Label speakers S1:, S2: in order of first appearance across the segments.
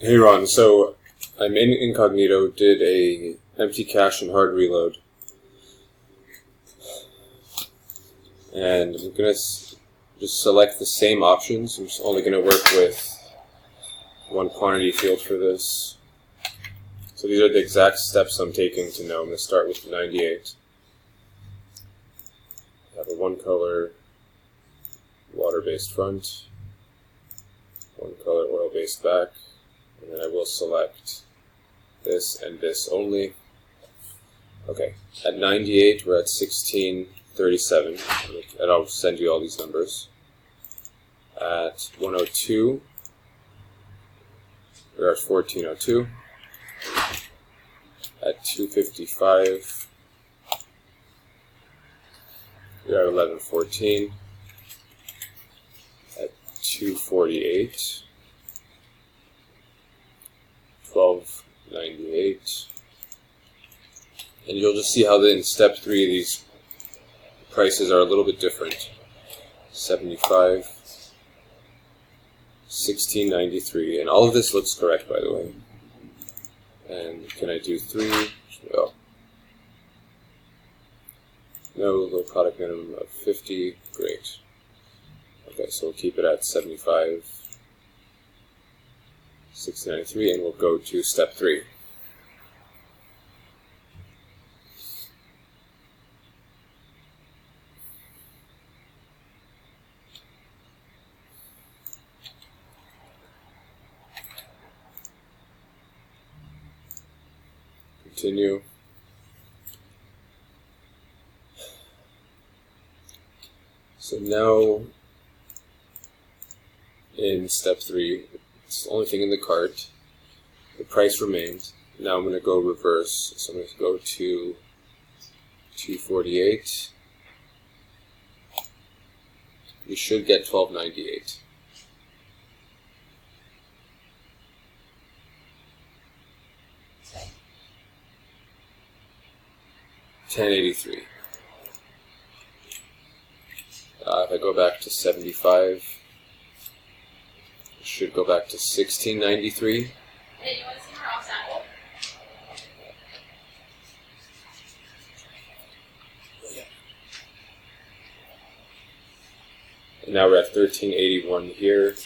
S1: Hey Ron, so I'm in incognito, did a empty cache and hard reload, and I'm gonna just select the same options. I'm just only gonna work with one quantity field for this. So these are the exact steps I'm taking to know. I'm gonna start with 98. I have a one color water-based front, one color oil-based back. And then I will select this and this only. Okay, at 98 we're at 1637, and I'll send you all these numbers. At 102 we're at 1402. At 255 we're at 1114. At 248 1298, and you'll just see how in step 3 these prices are a little bit different. 75, 1693, and all of this looks correct, by the way. And can I do 3? Oh. No, low product minimum of 50, great. Okay, so we'll keep it at 75. 693, and we'll go to step 3. Continue. So now in step 3, it's the only thing in the cart. The price remains. Now I'm going to go reverse. So I'm going to go to 248. You should get 1298. $10.83. If I go back to 75, should go back to 1693.
S2: Hey, you want to see her off sample?
S1: And now we're at 1381 here.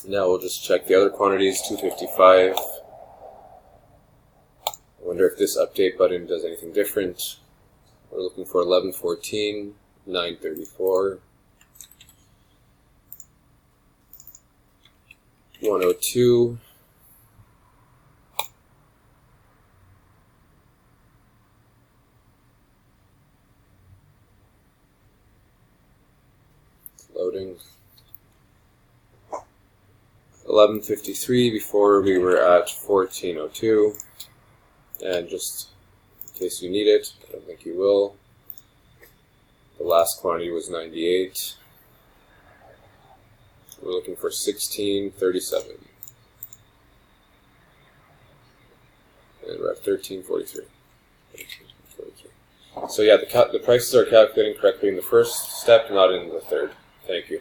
S1: Now we'll just check the other quantities. 255. I wonder if this update button does anything different. We're looking for 1114, 934. 102, loading. 1153. Before we were at 1402, and just in case you need it, I don't think you will, the last quantity was 98. We're looking for 1637. And we're at 1343. So yeah, the prices are calculating correctly in the first step, not in the third. Thank you.